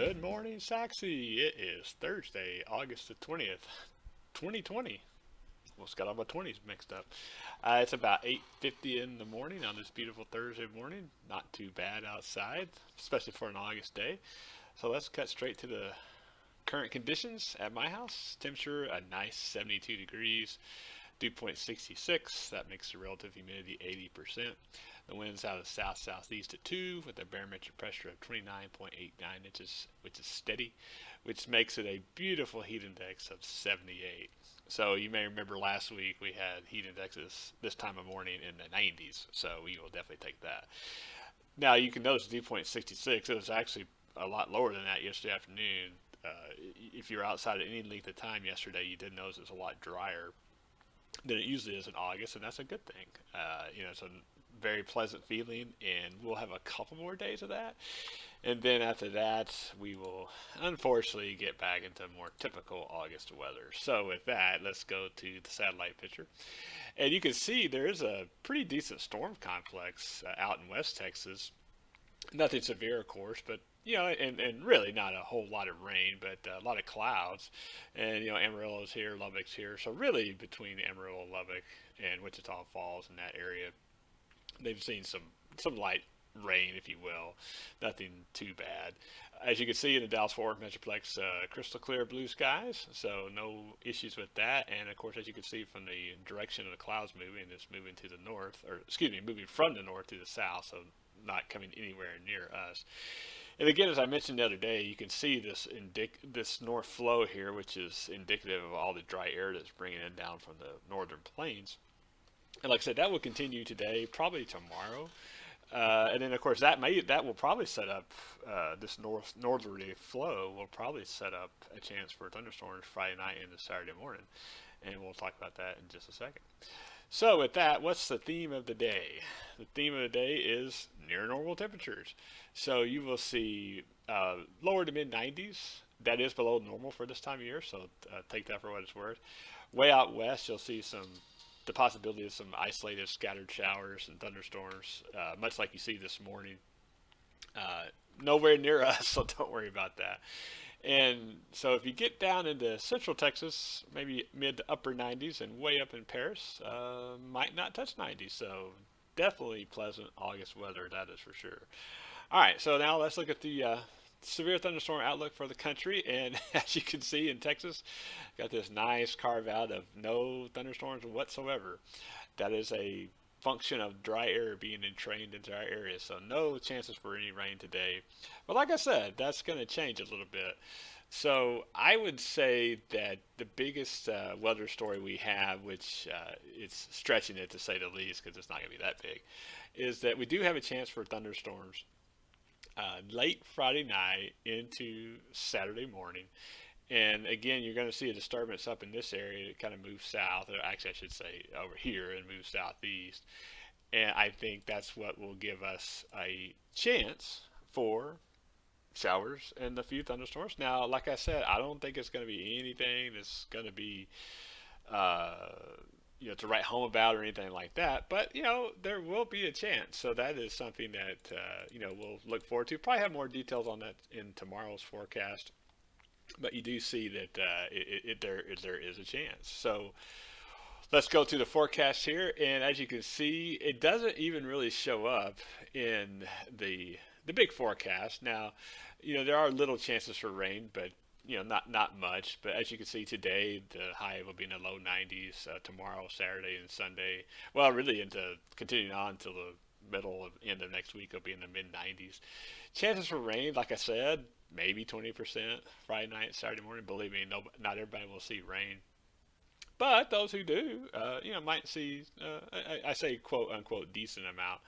Good morning, Sachse. It is Thursday, August the 20th, 2020. Almost got all my 20s mixed up. It's about 8:50 in the morning on this beautiful Thursday morning. Not too bad outside, especially for an August day. So let's cut straight to the current conditions at my house. Temperature a nice 72 degrees. Dew point 66. That makes the relative humidity 80%. The wind's out of south southeast at 2 with a barometric pressure of 29.89 inches, which is steady, which makes it a beautiful heat index of 78. So you may remember last week we had heat indexes this time of morning in the 90s, so we will definitely take that. Now you can notice dew point 66. It was actually a lot lower than that yesterday afternoon. If you're outside at any length of time yesterday, you did notice it's a lot drier than it usually is in August, and that's a good thing. It's a very pleasant feeling, and we'll have a couple more days of that. And then after that, we will unfortunately get back into more typical August weather. So with that, let's go to the satellite picture. And you can see there is a pretty decent storm complex out in West Texas. Nothing severe, of course, but and really not a whole lot of rain, but a lot of clouds. And Amarillo's here, Lubbock's here, so really between Amarillo, Lubbock, and Wichita Falls in that area, they've seen some light rain, if you will. Nothing too bad. As you can see in the Dallas-Fort Worth Metroplex, crystal clear blue skies, so no issues with that. And of course, as you can see from the direction of the clouds moving, it's moving to the north, or excuse me, moving from the north to the south, so not coming anywhere near us. And again, as I mentioned the other day, you can see this north flow here, which is indicative of all the dry air that's bringing it down from the northern plains. And like I said, that will continue today, probably tomorrow. And then, of course, that will probably set up this northerly flow will probably set up a chance for thunderstorms Friday night into Saturday morning, and we'll talk about that in just a second. So, with that, what's the theme of the day? The theme of the day is near normal temperatures. So you will see lower to mid 90s. That is below normal for this time of year, so take that for what it's worth. Way out west, you'll see the possibility of some isolated scattered showers and thunderstorms, much like you see this morning. Nowhere near us, so don't worry about that. And so if you get down into central Texas, maybe mid to upper 90s, and way up in Paris, might not touch 90. So definitely pleasant August weather, that is for sure. All right, so now let's look at the severe thunderstorm outlook for the country. And as you can see in Texas, got this nice carve out of no thunderstorms whatsoever. That is a function of dry air being entrained into our area, so no chances for any rain today. But like I said, that's going to change a little bit. So I would say that the biggest weather story we have, which it's stretching it to say the least because it's not going to be that big, is that we do have a chance for thunderstorms late Friday night into Saturday morning. And again, you're going to see a disturbance up in this area. It kind of moves south, or actually, I should say over here, and moves southeast. And I think that's what will give us a chance for showers and a few thunderstorms. Now, like I said, I don't think it's going to be anything that's going to be, uh, to write home about or anything like that. But there will be a chance. So that is something that we'll look forward to. Probably have more details on that in tomorrow's forecast. But you do see that there is a chance. So let's go to the forecast here, and as you can see, it doesn't even really show up in the big forecast. Now, there are little chances for rain, but not much. But as you can see today, the high will be in the low 90s. Tomorrow, Saturday, and Sunday. Well, really into continuing on until the middle of end of next week will be in the mid 90s. Chances for rain, like I said, maybe 20% Friday night, Saturday morning. Believe me, no, not everybody will see rain, but those who do, might see. I say quote unquote decent amount,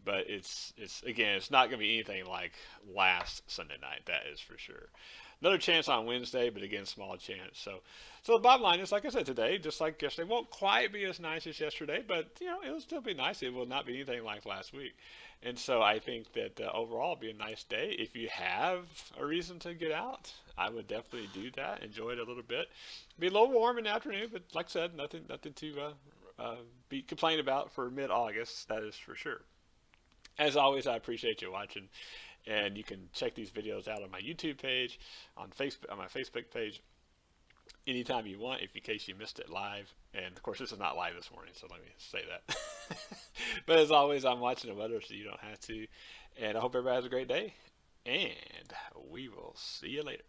but it's again, it's not going to be anything like last Sunday night. That is for sure. Another chance on Wednesday, but again, small chance. So the bottom line is, like I said today, just like yesterday, won't quite be as nice as yesterday, but it'll still be nice. It will not be anything like last week. And so I think that overall it'll be a nice day. If you have a reason to get out, I would definitely do that. Enjoy it a little bit. Be a little warm in the afternoon, but like I said, nothing to be complained about for mid-August. That is for sure. As always, I appreciate you watching. And you can check these videos out on my YouTube page, on Facebook, on my Facebook page, anytime you want, if in case you missed it live. And of course, this is not live this morning, so let me say that. But as always, I'm watching the weather, so you don't have to. And I hope everybody has a great day. And we will see you later.